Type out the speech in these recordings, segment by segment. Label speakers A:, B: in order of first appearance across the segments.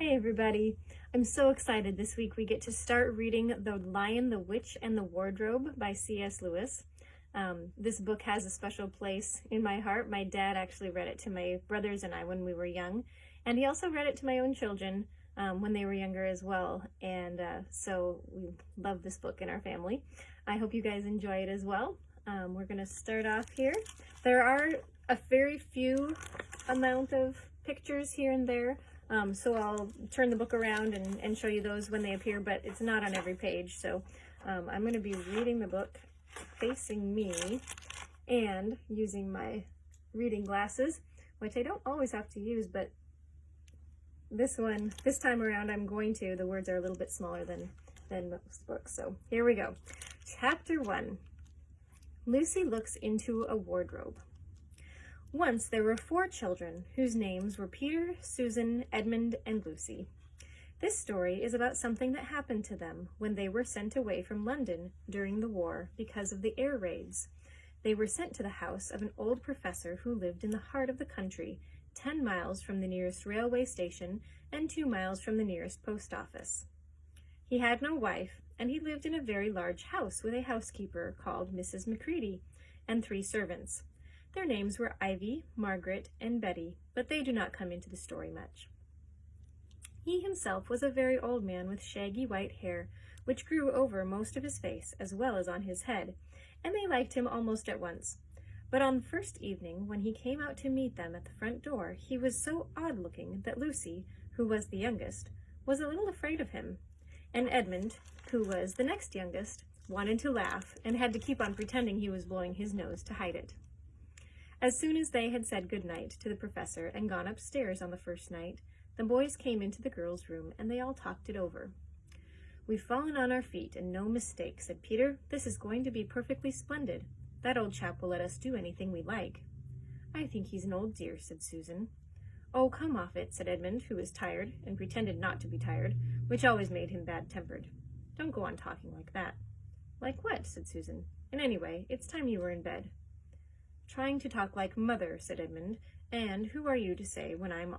A: Hey everybody! I'm so excited this week we get to start reading The Lion, the Witch, and the Wardrobe by C.S. Lewis. This book has a special place in my heart. My dad actually read it to my brothers and I when we were young, and he also read it to my own children when they were younger as well, and so we love this book in our family. I hope you guys enjoy it as well. We're going to start off here. There are a very few amount of pictures here and there, so I'll turn the book around and show you those when they appear, but it's not on every page. So I'm going to be reading the book facing me and using my reading glasses, which I don't always have to use, but this time around I'm going to. The words are a little bit smaller than most books. So here we go. Chapter 1. Lucy looks into a wardrobe. Once there were 4 children whose names were Peter, Susan, Edmund, and Lucy. This story is about something that happened to them when they were sent away from London during the war because of the air raids. They were sent to the house of an old professor who lived in the heart of the country, 10 miles from the nearest railway station and 2 miles from the nearest post office. He had no wife, and he lived in a very large house with a housekeeper called Mrs. Macready and 3 servants. Their names were Ivy, Margaret, and Betty, but they do not come into the story much. He himself was a very old man with shaggy white hair, which grew over most of his face as well as on his head, and they liked him almost at once. But on the first evening, when he came out to meet them at the front door, he was so odd-looking that Lucy, who was the youngest, was a little afraid of him, and Edmund, who was the next youngest, wanted to laugh and had to keep on pretending he was blowing his nose to hide it. As soon as they had said good night to the professor and gone upstairs on the first night, the boys came into the girls' room and they all talked it over. "We've fallen on our feet, and no mistake," said Peter. "This is going to be perfectly splendid. That old chap will let us do anything we like." "I think he's an old dear," said Susan. "Oh, come off it," said Edmund, who was tired and pretended not to be tired, which always made him bad-tempered. "Don't go on talking like that." "Like what?" said Susan. "And anyway, it's time you were in bed." "Trying to talk like mother," said Edmund, "and who are you to say when I'm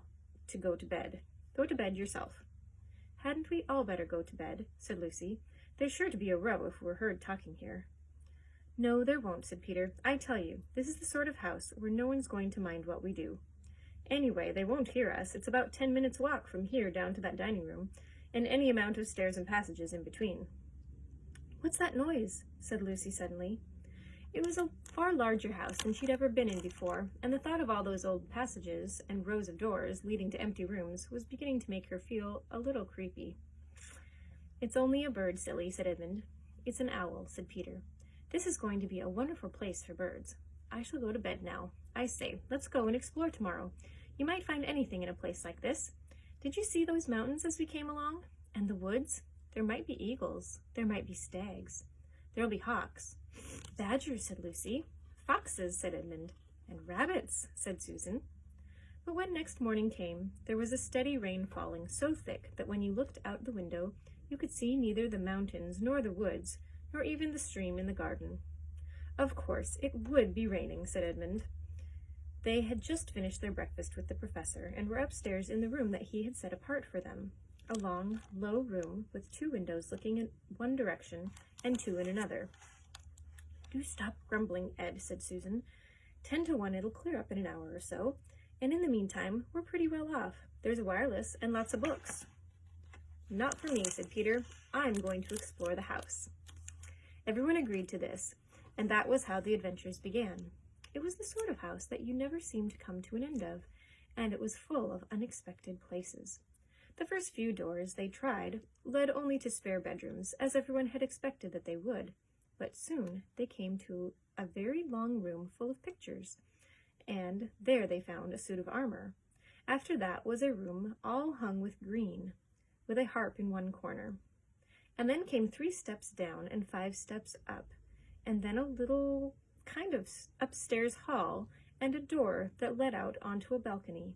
A: to go to bed? Go to bed yourself." "Hadn't we all better go to bed?" said Lucy. "There's sure to be a row if we're heard talking here." "No, there won't," said Peter. "I tell you, this is the sort of house where no one's going to mind what we do. Anyway, they won't hear us. It's about 10 minutes' walk from here down to that dining room, and any amount of stairs and passages in between." "What's that noise?" said Lucy suddenly. It was a far larger house than she'd ever been in before, and the thought of all those old passages and rows of doors leading to empty rooms was beginning to make her feel a little creepy. "It's only a bird, silly," said Edmund. "It's an owl," said Peter. "This is going to be a wonderful place for birds. I shall go to bed now. I say, let's go and explore tomorrow. You might find anything in a place like this. Did you see those mountains as we came along? And the woods? There might be eagles. There might be stags. There'll be hawks." "Badgers," said Lucy. "Foxes," said Edmund. "And rabbits," said Susan. But when next morning came, there was a steady rain falling so thick that when you looked out the window, you could see neither the mountains nor the woods, nor even the stream in the garden. "Of course, it would be raining," said Edmund. They had just finished their breakfast with the professor and were upstairs in the room that he had set apart for them, a long, low room with 2 windows looking in one direction and 2 in another. "Do stop grumbling, Ed," said Susan. 10 to 1 it'll clear up in an hour or so, and in the meantime, we're pretty well off. There's a wireless and lots of books." "Not for me," said Peter. "I'm going to explore the house." Everyone agreed to this, and that was how the adventures began. It was the sort of house that you never seemed to come to an end of, and it was full of unexpected places. The first few doors they tried led only to spare bedrooms, as everyone had expected that they would. But soon they came to a very long room full of pictures, and there they found a suit of armor. After that was a room all hung with green, with a harp in one corner. And then came 3 steps down and 5 steps up, and then a little kind of upstairs hall and a door that led out onto a balcony,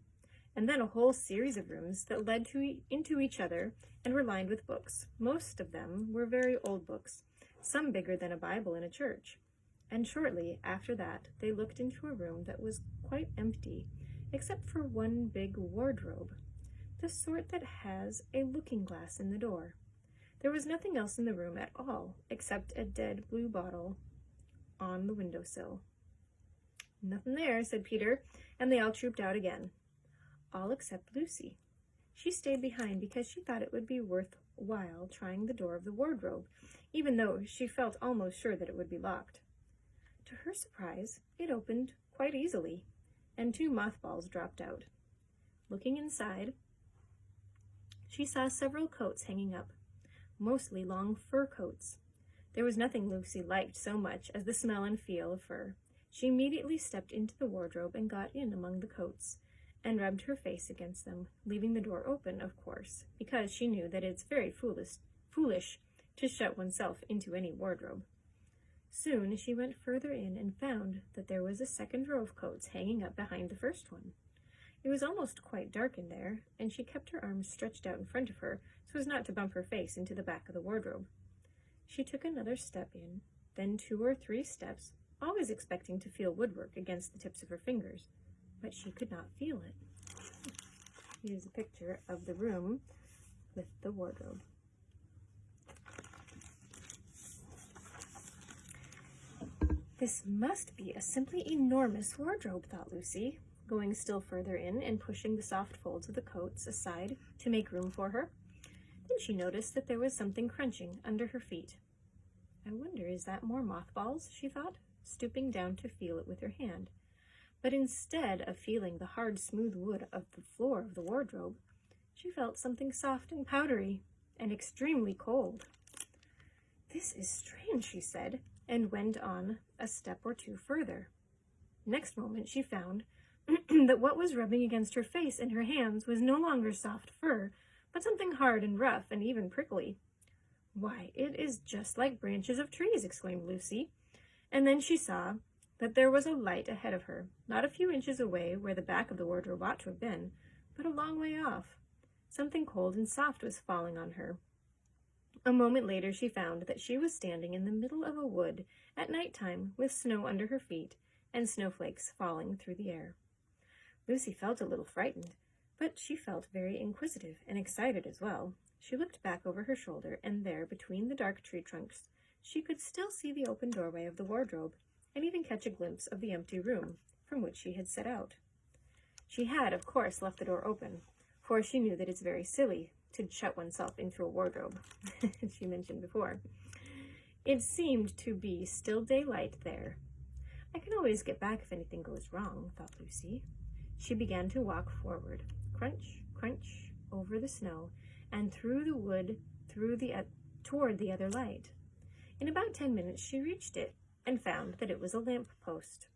A: and then a whole series of rooms that led into each other and were lined with books. Most of them were very old books, some bigger than a Bible in a church. And shortly after that, they looked into a room that was quite empty, except for one big wardrobe. the sort that has a looking-glass in the door. There was nothing else in the room at all, except a dead blue bottle on the windowsill. "Nothing there," said Peter, and they all trooped out again. All except Lucy. She stayed behind because she thought it would be worthwhile trying the door of the wardrobe, even though she felt almost sure that it would be locked. To her surprise, it opened quite easily, and 2 mothballs dropped out. Looking inside, she saw several coats hanging up, mostly long fur coats. There was nothing Lucy liked so much as the smell and feel of fur. She immediately stepped into the wardrobe and got in among the coats, and rubbed her face against them, leaving the door open, of course, because she knew that it's very foolish to shut oneself into any wardrobe. Soon she went further in and found that there was a second row of coats hanging up behind the first one. It was almost quite dark in there, and she kept her arms stretched out in front of her so as not to bump her face into the back of the wardrobe. She took another step in, then 2 or 3 steps, always expecting to feel woodwork against the tips of her fingers, but she could not feel it. Here's a picture of the room with the wardrobe. This must be a simply enormous wardrobe, thought Lucy, going still further in and pushing the soft folds of the coats aside to make room for her. Then she noticed that there was something crunching under her feet. "I wonder, is that more mothballs?" she thought, stooping down to feel it with her hand. But instead of feeling the hard, smooth wood of the floor of the wardrobe, she felt something soft and powdery and extremely cold. "This is strange," she said, and went on a step or 2 further. Next moment she found that what was rubbing against her face and her hands was no longer soft fur, but something hard and rough and even prickly. "Why, it is just like branches of trees," exclaimed Lucy, and then she saw that there was a light ahead of her, not a few inches away where the back of the wardrobe ought to have been, but a long way off. Something cold and soft was falling on her. A moment later she found that she was standing in the middle of a wood at night time with snow under her feet and snowflakes falling through the air. Lucy felt a little frightened, but she felt very inquisitive and excited as well. She looked back over her shoulder, and there, between the dark tree trunks, she could still see the open doorway of the wardrobe, and even catch a glimpse of the empty room from which she had set out. She had, of course, left the door open, for she knew that it's very silly to shut oneself into a wardrobe, as she mentioned before. It seemed to be still daylight there. "I can always get back if anything goes wrong," thought Lucy. She began to walk forward, crunch, crunch, over the snow, and through the wood toward the other light. In about 10 minutes she reached it, and found that it was a lamp post.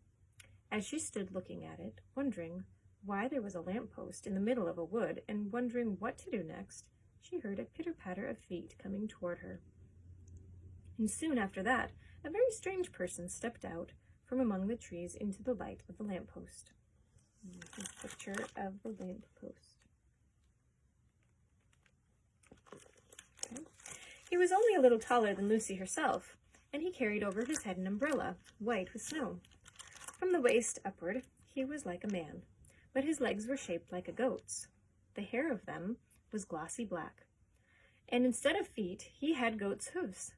A: As she stood looking at it, wondering why there was a lamp post in the middle of a wood, and wondering what to do next, she heard a pitter-patter of feet coming toward her. And soon after that, a very strange person stepped out from among the trees into the light of the lamp post. Here's a picture of the lamp post. Okay. He was only a little taller than Lucy herself, and he carried over his head an umbrella, white with snow. From the waist upward, he was like a man, but his legs were shaped like a goat's. The hair of them was glossy black, and instead of feet, he had goat's hooves.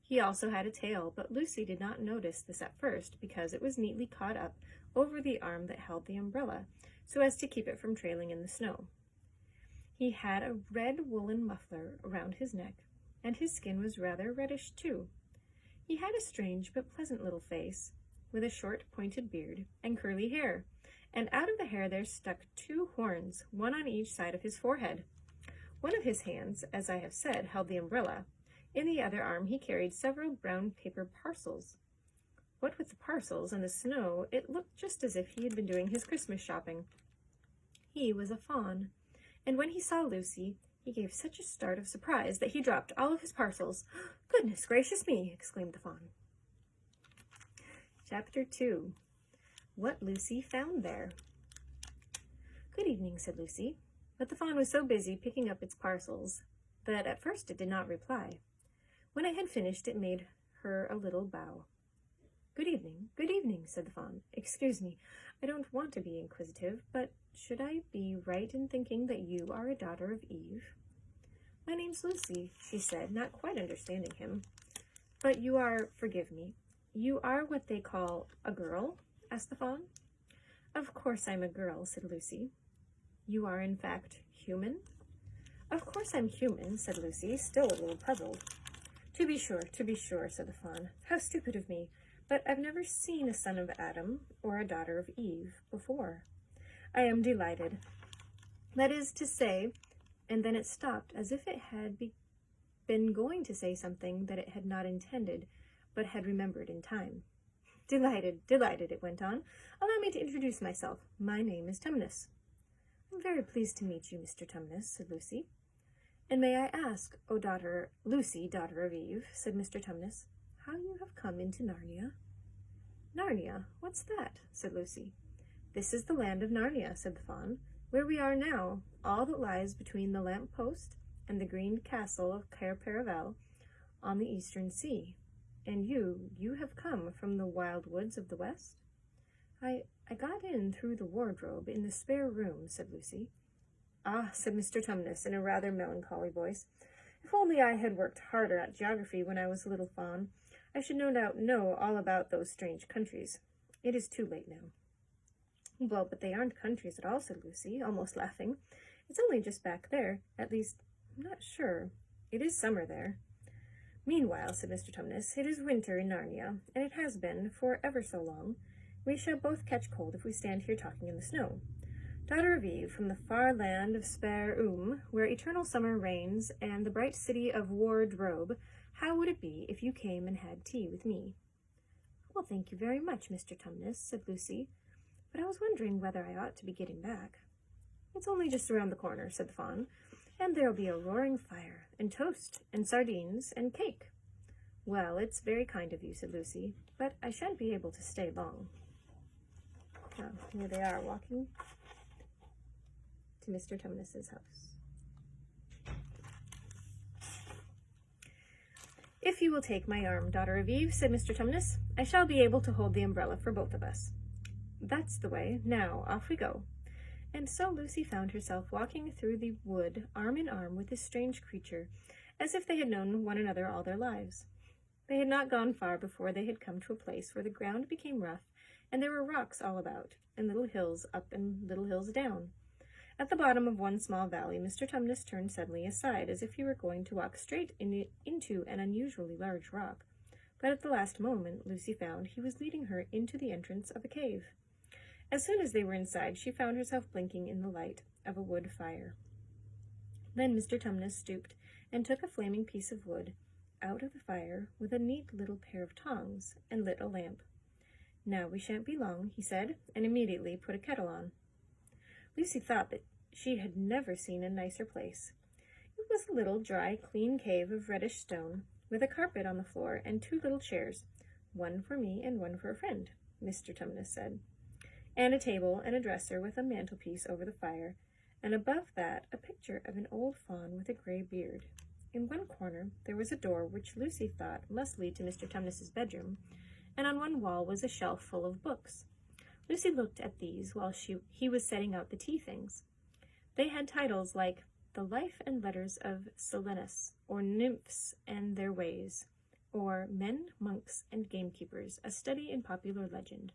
A: He also had a tail, but Lucy did not notice this at first because it was neatly caught up over the arm that held the umbrella, so as to keep it from trailing in the snow. He had a red woolen muffler around his neck, and his skin was rather reddish too. He had a strange but pleasant little face, with a short pointed beard and curly hair, and out of the hair there stuck 2 horns, one on each side of his forehead. One of his hands, as I have said, held the umbrella. In the other arm he carried several brown paper parcels. What with the parcels and the snow, it looked just as if he had been doing his Christmas shopping. He was a fawn, and when he saw Lucy, he gave such a start of surprise that he dropped all of his parcels. "Goodness gracious me!" exclaimed the fawn. Chapter 2. What Lucy Found There. "Good evening," said Lucy, but the fawn was so busy picking up its parcels that at first it did not reply. When it had finished, it made her a little bow. Good evening," said the fawn. "Excuse me, I don't want to be inquisitive, but should I be right in thinking that you are a daughter of Eve?" "My name's Lucy," she said, not quite understanding him. "But you are, forgive me, you are what they call a girl?" asked the Fawn. "Of course I'm a girl," said Lucy. "You are, in fact, human?" "Of course I'm human," said Lucy, still a little puzzled. To be sure, said the Fawn. "How stupid of me! But I've never seen a son of Adam or a daughter of Eve before." "I am delighted. That is to say," and then it stopped, as if it had been going to say something that it had not intended, but had remembered in time. Delighted, it went on. "Allow me to introduce myself. My name is Tumnus." "I'm very pleased to meet you, Mr. Tumnus," said Lucy. "And may I ask, O Lucy, daughter of Eve," said Mr. Tumnus, "how you have come into Narnia?" "Narnia? What's that?" said Lucy. "This is the land of Narnia," said the Fawn, "where we are now, all that lies between the lamp post and the green castle of Cair Paravel on the eastern sea. And you have come from the wild woods of the west?" I got in through the wardrobe in the spare room," said Lucy. "Ah," said Mr. Tumnus in a rather melancholy voice, "if only I had worked harder at geography when I was a little fawn, I should no doubt know all about those strange countries. It is too late now." "Well, but they aren't countries at all," said Lucy, almost laughing. "It's only just back there. At least, I'm not sure. It is summer there." "Meanwhile," said Mr. Tumnus, "it is winter in Narnia, and it has been for ever so long. We shall both catch cold if we stand here talking in the snow. Daughter of Eve, from the far land of Spare where eternal summer reigns, and the bright city of Wardrobe, how would it be if you came and had tea with me?" "Well, thank you very much, Mr. Tumnus," said Lucy, "but I was wondering whether I ought to be getting back." "It's only just around the corner," said the Fawn, "and there'll be a roaring fire, and toast, and sardines, and cake." "Well, it's very kind of you," said Lucy, "but I shan't be able to stay long." Now, here they are walking to Mr. Tumnus's house. "If you will take my arm, daughter of Eve," said Mr. Tumnus, "I shall be able to hold the umbrella for both of us." "That's the way. Now, off we go." And so Lucy found herself walking through the wood, arm in arm with this strange creature, as if they had known one another all their lives. They had not gone far before they had come to a place where the ground became rough, and there were rocks all about, and little hills up and little hills down. At the bottom of one small valley, Mr. Tumnus turned suddenly aside, as if he were going to walk straight into an unusually large rock. But at the last moment, Lucy found he was leading her into the entrance of a cave. As soon as they were inside, she found herself blinking in the light of a wood fire. Then Mr. Tumnus stooped and took a flaming piece of wood out of the fire with a neat little pair of tongs and lit a lamp. "Now we shan't be long," he said, and immediately put a kettle on. Lucy thought that she had never seen a nicer place. It was a little, dry, clean cave of reddish stone, with a carpet on the floor and two little chairs, "one for me and one for a friend," Mr. Tumnus said, and a table and a dresser with a mantelpiece over the fire, and above that a picture of an old fawn with a gray beard. In one corner there was a door which Lucy thought must lead to Mr. Tumnus's bedroom, and on one wall was a shelf full of books. Lucy looked at these while he was setting out the tea things. They had titles like The Life and Letters of Silenus, or Nymphs and Their Ways, or Men, Monks, and Gamekeepers, a Study in Popular Legend,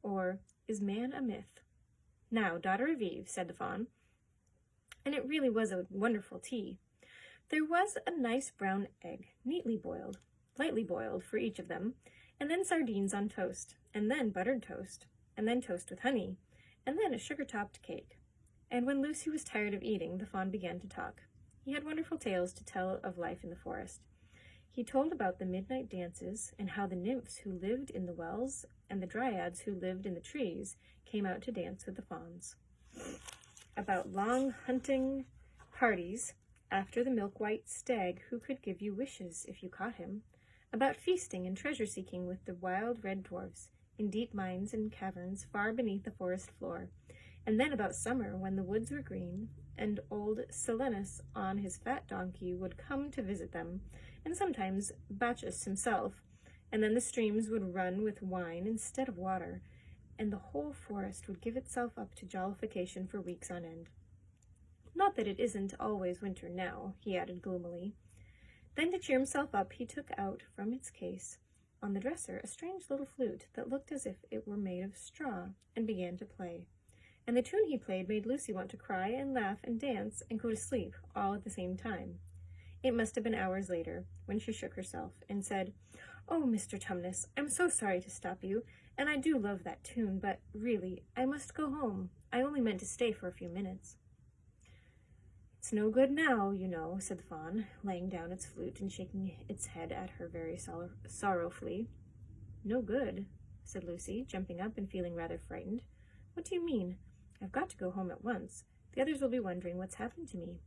A: or Is Man a Myth? "Now, daughter of Eve," said the Fawn, and it really was a wonderful tea. There was a nice brown egg, neatly boiled, lightly boiled for each of them, and then sardines on toast, and then buttered toast, and then toast with honey, and then a sugar-topped cake. And when Lucy was tired of eating, the Fawn began to talk. He had wonderful tales to tell of life in the forest. He told about the midnight dances, and how the nymphs who lived in the wells and the dryads who lived in the trees came out to dance with the fawns. About long hunting parties after the milk-white stag who could give you wishes if you caught him. About feasting and treasure-seeking with the wild red dwarfs in deep mines and caverns far beneath the forest floor, and then about summer when the woods were green, and old Silenus on his fat donkey would come to visit them, and sometimes Bacchus himself, and then the streams would run with wine instead of water, and the whole forest would give itself up to jollification for weeks on end. Not that it isn't always winter now, he added gloomily. Then, to cheer himself up, he took out from its case on the dresser a strange little flute that looked as if it were made of straw, and began to play. And the tune he played made Lucy want to cry and laugh and dance and go to sleep all at the same time. It must have been hours later, when she shook herself and said, "Oh, Mr. Tumnus, I'm so sorry to stop you, and I do love that tune, but really, I must go home. I only meant to stay for a few minutes." "It's no good now, you know," said the fawn, laying down its flute and shaking its head at her very sorrowfully. "No good," said Lucy, jumping up and feeling rather frightened. "What do you mean? I've got to go home at once. The others will be wondering what's happened to me."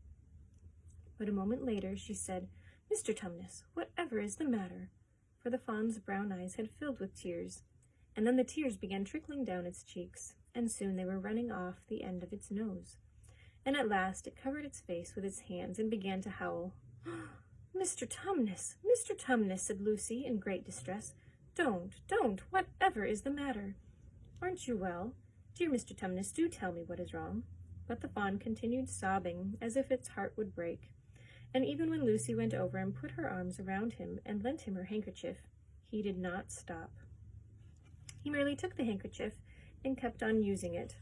A: But a moment later she said, "Mr. Tumnus, whatever is the matter?" For the fawn's brown eyes had filled with tears, and then the tears began trickling down its cheeks, and soon they were running off the end of its nose. And at last it covered its face with its hands and began to howl. "Mr. Tumnus, Mr. Tumnus," said Lucy in great distress. Don't, whatever is the matter? Aren't you well? Dear Mr. Tumnus, do tell me what is wrong." But the fawn continued sobbing as if its heart would break, and even when Lucy went over and put her arms around him and lent him her handkerchief, he did not stop. He merely took the handkerchief and kept on using it,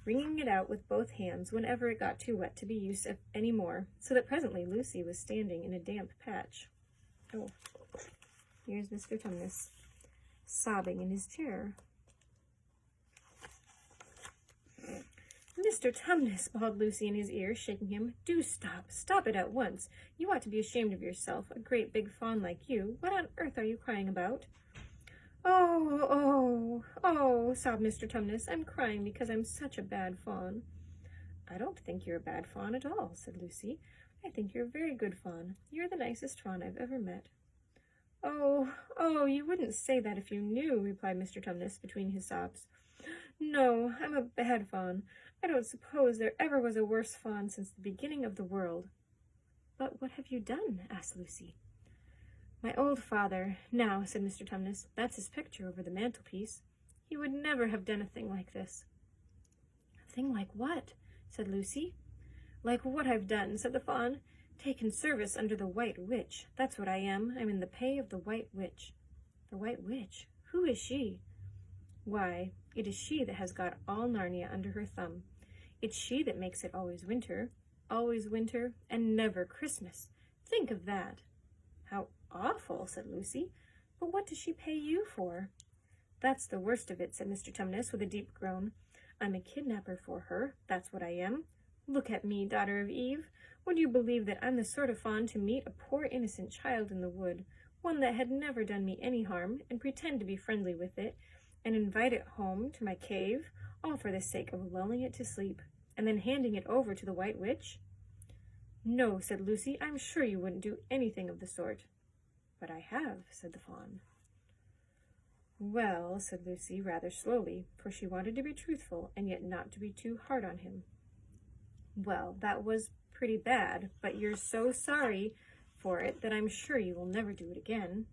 A: wringing it out with both hands whenever it got too wet to be used any more, so that presently Lucy was standing in a damp patch. Oh, here's Mr. Tumnus, sobbing in his chair. "Mr. Tumnus," bawled Lucy in his ear, shaking him, "do stop. Stop it at once. You ought to be ashamed of yourself, a great big fawn like you. What on earth are you crying about?" Oh, sobbed Mr. Tumnus. "I'm crying because I'm such a bad fawn." "I don't think you're a bad fawn at all," said Lucy. "I think you're a very good fawn. You're the nicest fawn I've ever met." Oh, you wouldn't say that if you knew," replied Mr. Tumnus between his sobs. "No, I'm a bad fawn. I don't suppose there ever was a worse fawn since the beginning of the world." "But what have you done?" asked Lucy. "My old father, now," said Mr. Tumnus, "that's his picture over the mantelpiece. He would never have done a thing like this." "A thing like what?" said Lucy. "Like what I've done," said the fawn. "Taken service under the White Witch. That's what I am. I'm in the pay of the White Witch." "The White Witch? Who is she?" "Why, it is she that has got all Narnia under her thumb. It's she that makes it always winter, and never Christmas. Think of that." "How awful," said Lucy. "But what does she pay you for?" "That's the worst of it," said Mr. Tumnus with a deep groan. "I'm a kidnapper for her, that's what I am. Look at me, daughter of Eve. Would you believe that I'm the sort of fawn to meet a poor innocent child in the wood, one that had never done me any harm, and pretend to be friendly with it, and invite it home to my cave, all for the sake of lulling it to sleep, and then handing it over to the White Witch?" "No," said Lucy, "I'm sure you wouldn't do anything of the sort." "But I have," said the fawn. "Well," said Lucy, rather slowly, for she wanted to be truthful and yet not to be too hard on him. "Well, that was pretty bad, but you're so sorry for it that I'm sure you will never do it again."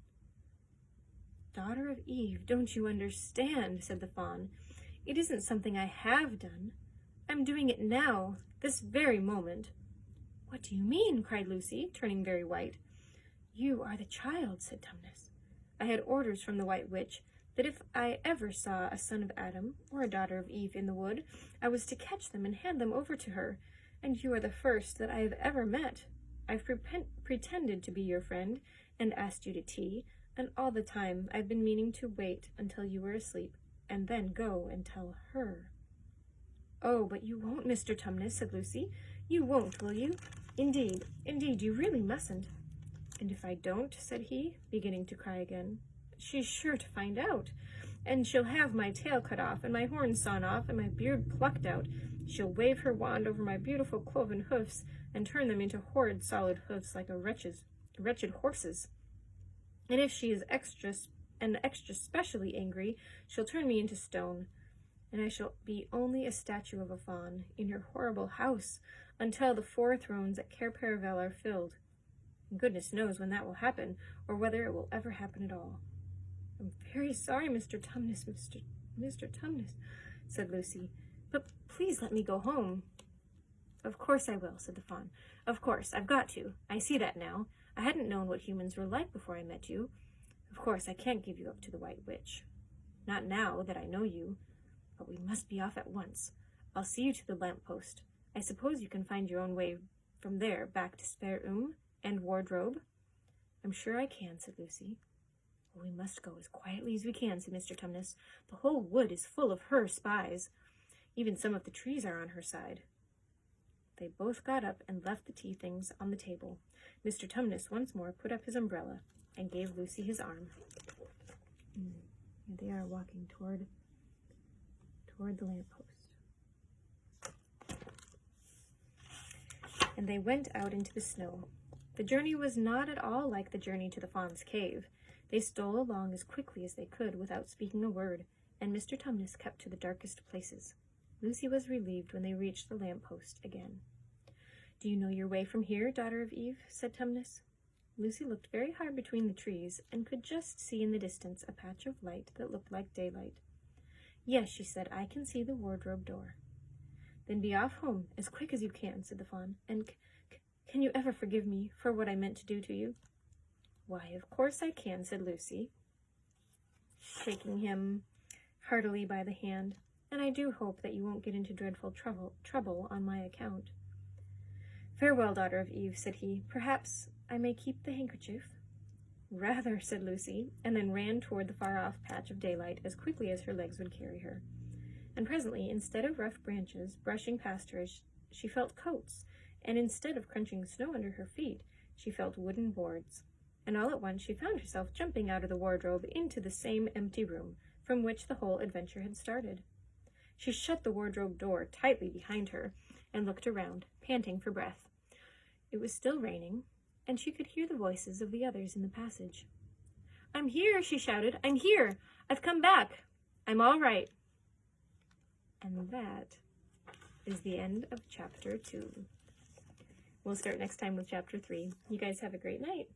A: "Daughter of Eve, don't you understand?" said the fawn. "It isn't something I have done. I'm doing it now, this very moment." "What do you mean?" cried Lucy, turning very white. "You are the child," said Tumnus. "I had orders from the White Witch that if I ever saw a son of Adam or a daughter of Eve in the wood, I was to catch them and hand them over to her, and you are the first that I have ever met. I've pretended to be your friend and asked you to tea, and all the time I've been meaning to wait until you were asleep and then go and tell her." "Oh, but you won't, Mr. Tumnus," said Lucy. "You won't, will you? Indeed, you really mustn't." "And if I don't," said he, beginning to cry again, "she's sure to find out, and she'll have my tail cut off, and my horns sawn off, and my beard plucked out. She'll wave her wand over my beautiful cloven hoofs, and turn them into horrid solid hoofs like a wretched horse's. And if she is extra specially angry, she'll turn me into stone, and I shall be only a statue of a fawn in her horrible house until the 4 thrones at Cair Paravel are filled. And goodness knows when that will happen, or whether it will ever happen at all." "I'm very sorry, Mr. Tumnus, Mr. Tumnus, said Lucy, but please let me go home. Of course I will, said the Fawn. Of course, I've got to. I see that now. I hadn't known what humans were like before I met you. Of course, I can't give you up to the White Witch. Not now that I know you. But we must be off at once. I'll see you to the lamppost. I suppose you can find your own way from there back to Spare and Wardrobe. I'm sure I can, said Lucy. Well, we must go as quietly as we can, said Mr. Tumnus. The whole wood is full of her spies. Even some of the trees are on her side. They both got up and left the tea things on the table. Mr. Tumnus once more put up his umbrella and gave Lucy his arm. Here they are walking toward the lamppost. And they went out into the snow. The journey was not at all like the journey to the Fawn's cave. They stole along as quickly as they could without speaking a word, and Mr. Tumnus kept to the darkest places. Lucy was relieved when they reached the lamppost again. Do you know your way from here, daughter of Eve? Said Tumnus. Lucy looked very hard between the trees and could just see in the distance a patch of light that looked like daylight. Yes, she said, I can see the wardrobe door. Then be off home as quick as you can, said the Fawn, and can you ever forgive me for what I meant to do to you? Why, of course I can, said Lucy, shaking him heartily by the hand, and I do hope that you won't get into dreadful trouble on my account. Farewell, daughter of Eve, said he. Perhaps I may keep the handkerchief? Rather, said Lucy, and then ran toward the far-off patch of daylight as quickly as her legs would carry her. And presently, instead of rough branches brushing past her, she felt coats, and instead of crunching snow under her feet, she felt wooden boards. And all at once she found herself jumping out of the wardrobe into the same empty room from which the whole adventure had started. She shut the wardrobe door tightly behind her and looked around, panting for breath. It was still raining, and she could hear the voices of the others in the passage. I'm here, she shouted. I'm here. I've come back. I'm all right. And that is the end of chapter 2. We'll start next time with chapter 3. You guys have a great night.